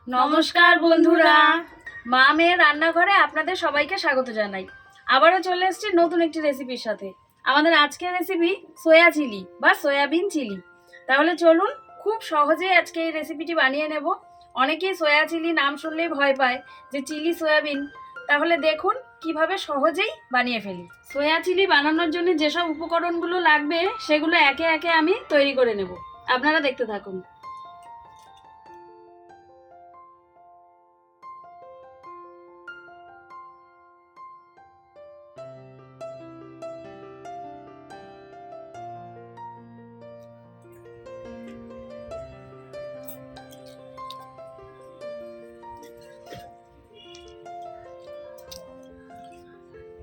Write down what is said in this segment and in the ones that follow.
নমস্কার বন্ধুরা, মা মেয়ের রান্নাঘরে আপনাদের সবাইকে স্বাগত জানাই। আবারও চলে এসেছি নতুন একটি রেসিপির সাথে। আমাদের আজকের রেসিপি সয়া চিলি বা সয়াবিন চিলি। তাহলে চলুন, খুব সহজেই আজকে এই রেসিপিটি বানিয়ে নেব। অনেকেই সয়া চিলি নাম শুনলেই ভয় পায় যে চিলি সয়াবিন। তাহলে দেখুন কিভাবে সহজেই বানিয়ে ফেলি। সয়া চিলি বানানোর জন্য যেসব উপকরণগুলো লাগবে সেগুলো একে একে আমি তৈরি করে নেব। আপনারা দেখতে থাকুন।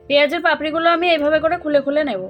পেঁয়াজের পাপড়িগুলো আমি এইভাবে করে খুলে খুলে নেব।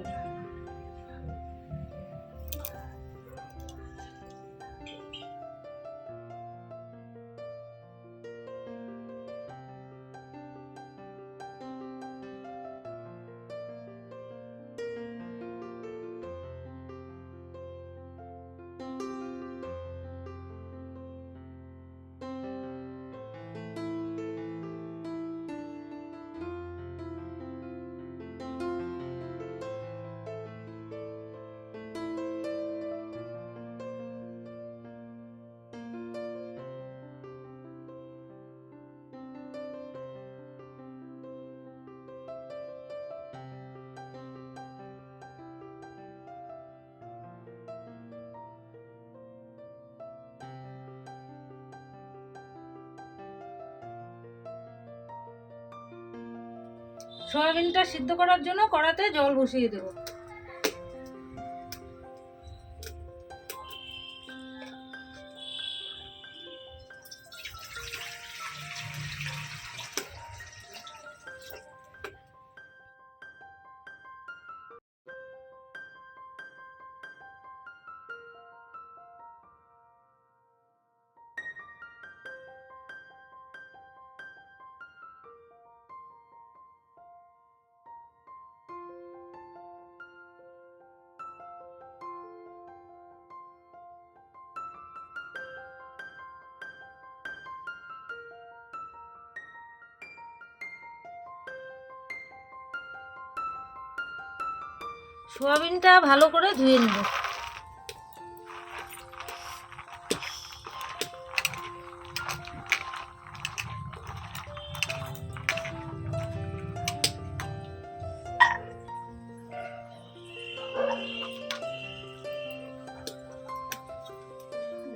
সয়াবিনটা সিদ্ধ করার জন্য কড়াতে জল বসিয়ে দেব। সোয়াবিনটা ভালো করে ধুয়ে নেব।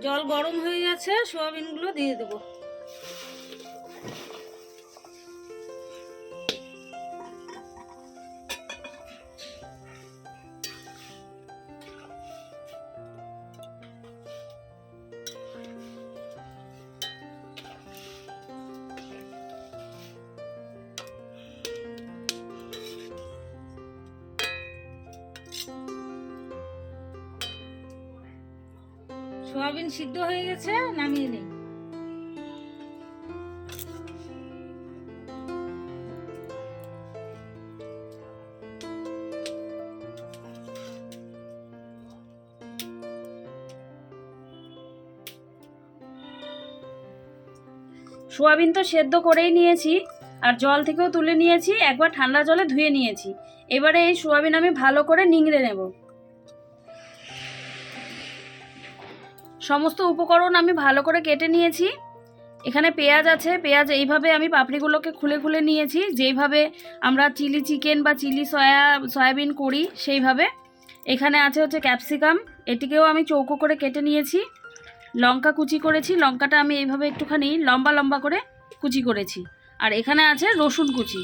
জল গরম হয়ে গেছে, সোয়াবিনগুলো দিয়ে দেবো। সোয়াবিন সিদ্ধ হয়ে গেছে, নামিয়ে নেই। সোয়াবিন তো সেদ্ধ করেই নিয়েছি আর জল থেকেও তুলে নিয়েছি, একবার ঠান্ডা জলে ধুয়ে নিয়েছি। এবারে এই সোয়াবিন আমি ভালো করে নিংড়ে নেব। সমস্ত উপকরণ আমি ভালো করে কেটে নিয়েছি। এখানে পেঁয়াজ আছে, পেঁয়াজ এইভাবে আমি পাপড়িগুলোকে খুলে খুলে নিয়েছি, যেইভাবে আমরা চিলি চিকেন বা চিলি সয়াবিন করি সেইভাবে। এখানে আছে হচ্ছে ক্যাপসিকাম, এটিকেও আমি চৌকো করে কেটে নিয়েছি। লঙ্কা কুচি করেছি, লঙ্কাটা আমি এইভাবে একটুখানি লম্বা লম্বা করে কুচি করেছি। আর এখানে আছে রসুন কুচি।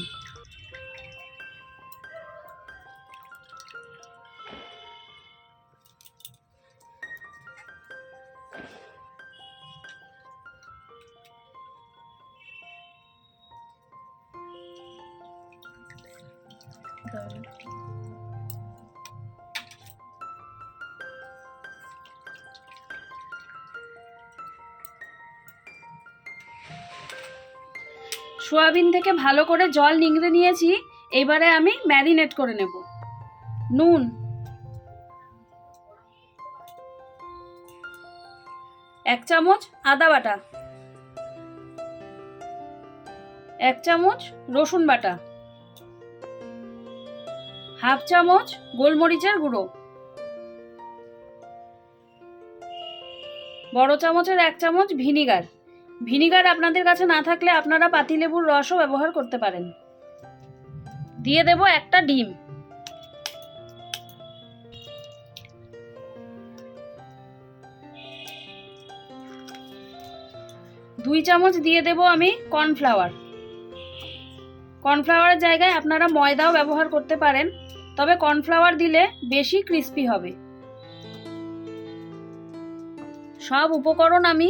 সোয়াবিন থেকে ভালো করে জল নিংড়ে নিয়েছি। এবারে আমি ম্যারিনেট করে নেব। নুন, এক চামচ আদা বাটা, 1 চামচ রসুন বাটা, হাফ চামচ গোলমরিচের গুঁড়ো, বড় চামচের 1 চামচ ভিনিগার। ভিনিগার আপনাদের কাছে না থাকলে আপনারা পাতিলেবুর রসও ব্যবহার করতে পারেন। দিয়ে দেব একটা ডিম, দুই চামচ দিয়ে দেব আমি কর্নফ্লাওয়ার। কর্নফ্লাওয়ারের জায়গায় আপনারা ময়দাও ব্যবহার করতে পারেন, তবে কর্নফ্লাওয়ার দিলে বেশি ক্রিস্পি হবে। সব উপকরণ আমি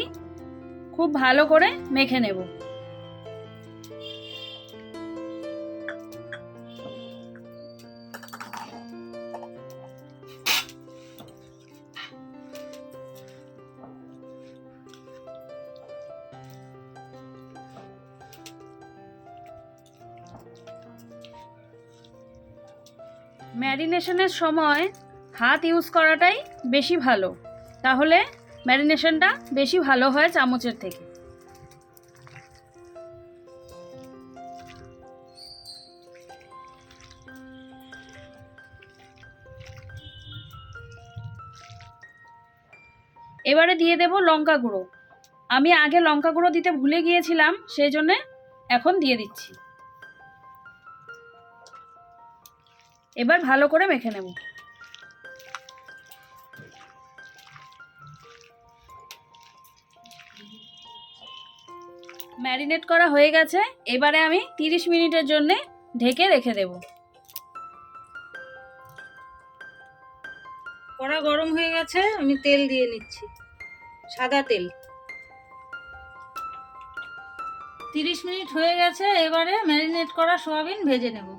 খুব ভালো করে মেখে নেব। ম্যারিনেশনের সময় হাত ইউজ করাটাই বেশি ভালো, তাহলে ম্যারিনেশনটা বেশি ভালো হয় চামচের থেকে। এবারে দিয়ে দেব লঙ্কা গুঁড়ো। আমি আগে লঙ্কা গুঁড়ো দিতে ভুলে গিয়েছিলাম, সেই জন্য এখন দিয়ে দিচ্ছি। এবার ভালো করে মেখে নেব। ম্যারিনেট করা হয়ে গেছে, এবারে আমি 30 মিনিটের জন্য ঢেকে রেখে দেব। কড়া গরম হয়ে গেছে, আমি তেল দিয়ে নিচ্ছি, সাদা তেল। 30 মিনিট হয়ে গেছে, এবারে ম্যারিনেট করা সয়াবিন ভেজে নেব।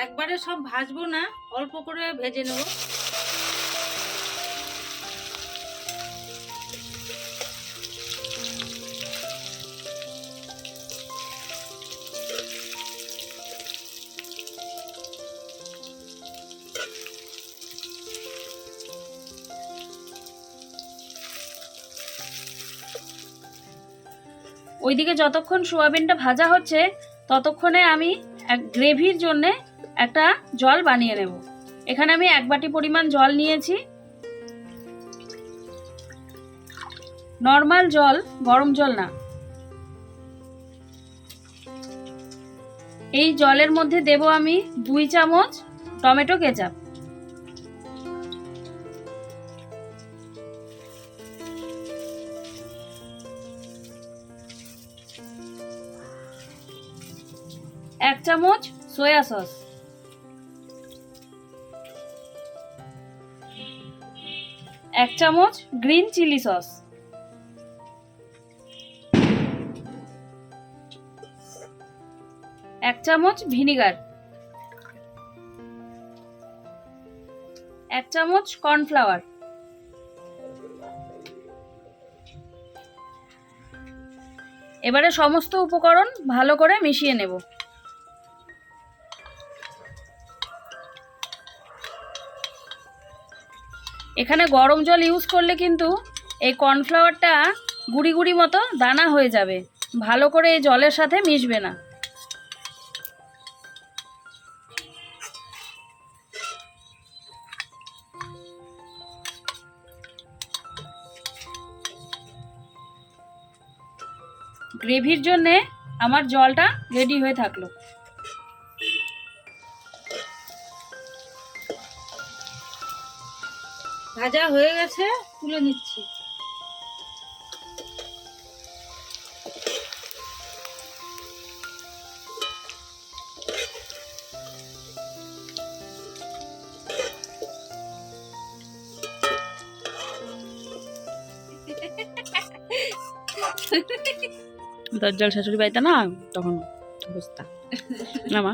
একবারে সব ভাজবো না, অল্প করে ভেজে নেব। ওইদিকে যতক্ষণ সোয়াবিনটা ভাজা হচ্ছে ততক্ষণে আমি গ্রেভির জন্য একটা জল বানিয়ে নেব। এখানে আমি 1 বাটি পরিমাণ জল নিয়েছি, নর্মাল জল, গরম জল না। এই জলের মধ্যে দেব আমি 2 চামচ টমেটো কেচাপ, এক চামচ সয়া সস, 1 চামচ গ্রিন চিলি সস, 1 চামচ ভিনিগার, 1 চামচ কর্নফ্লাওয়ার। এবারে সমস্ত উপকরণ ভালো করে মিশিয়ে নেব। এখানে গরম জল ইউজ করলে কিন্তু এই কর্নফ্লাওয়ারটা গুঁড়ি গুঁড়ি মতো দানা হয়ে যাবে, ভালো করে এই জলের সাথে মিশবে না। গ্রেভির জন্যে আমার জলটা রেডি হয়ে থাকলো। ভাজা হয়ে গেছে, তুলে নিচ্ছি। দরজাল শাশুড়ি বাড়িতে না, তখন অবস্থা না মা।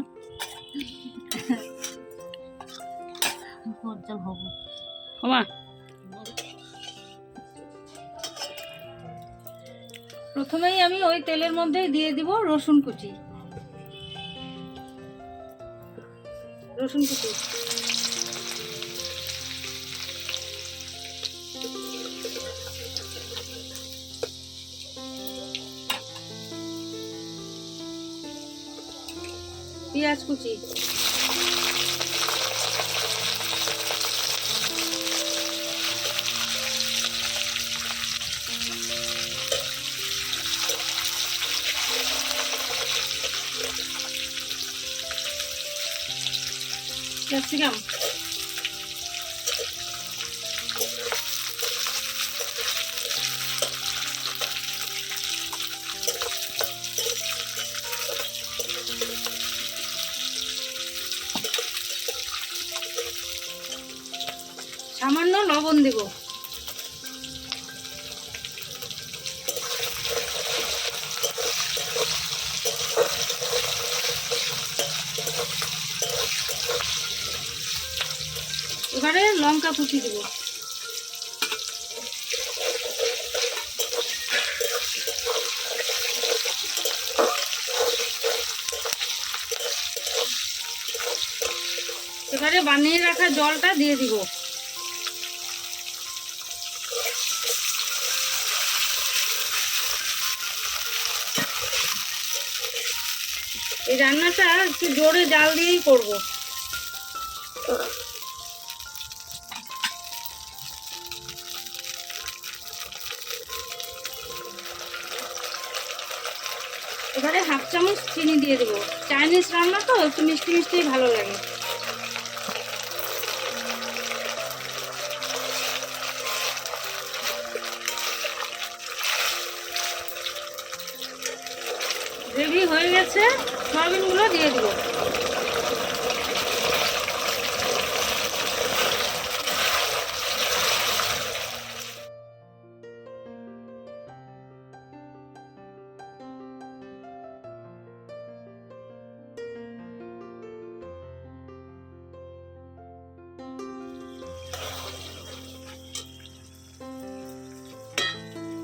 মা প্রথমেই আমি ওই তেলের মধ্যে দিয়ে দিব রসুন কুচি। রসুন কুচি পেঁয়াজ কুচি, ক্যাপসিকাম, সামান্য লবণ দেব। এবারে লঙ্কা কুচি দেব। এবারে বানিয়ে রাখা জলটা দিয়ে দিব। এই রান্নাটা একটু জোরে জাল দিয়েই করব। এবারে 1/2 চামচ চিনি দিয়ে দেবো। চাইনিজ রান্না তো একটু মিষ্টি মিষ্টি ভালো লাগে। গ্রেভি হয়ে গেছে, সয়াবিনগুলো দিয়ে দিব।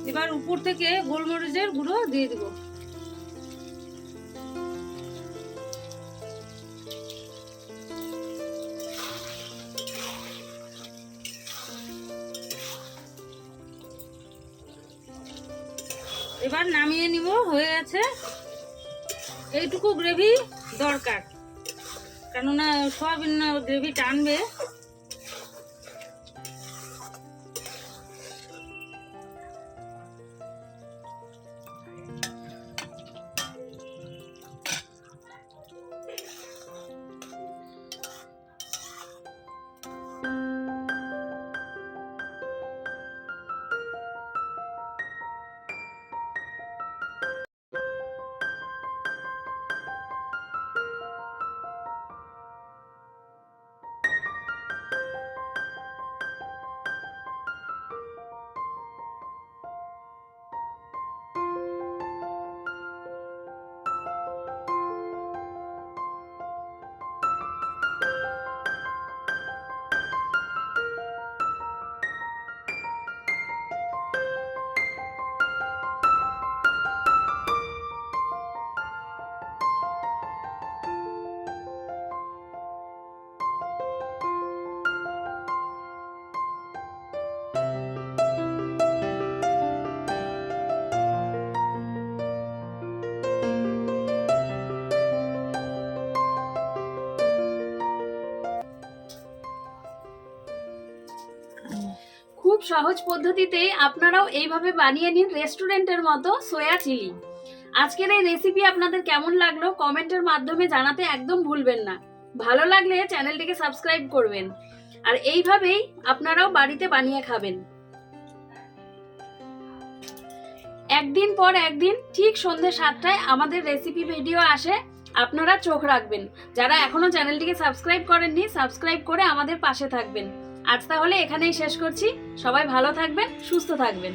এবার উপর থেকে গোলমরিচের গুঁড়ো দিয়ে দিব। এবার নামিয়ে নিব। হয়ে গেছে। এইটুকু গ্রেভি দরকার, কেননা সয়াবিন গ্রেভি টানবে। খুব সহজ পদ্ধতিতে আপনারাও এইভাবে বানিয়ে নিন রেস্টুরেন্টের মতো সোয়া চিলি। আজকের এই রেসিপি আপনাদের কেমন লাগলো কমেন্টের মাধ্যমে জানাতে একদম ভুলবেন না। ভালো লাগলে চ্যানেলটিকে সাবস্ক্রাইব করবেন, আর এইভাবেই আপনারাও বাড়িতে বানিয়ে খাবেন। একদিন পর একদিন ঠিক সন্ধ্যে 7টায় আমাদের রেসিপি ভিডিও আসে, আপনারা চোখ রাখবেন। যারা এখনো চ্যানেলটিকে সাবস্ক্রাইব করেননি, সাবস্ক্রাইব করে আমাদের পাশে থাকবেন। আজ তাহলে এখানেই শেষ করছি। সবাই ভালো থাকবেন, সুস্থ থাকবেন।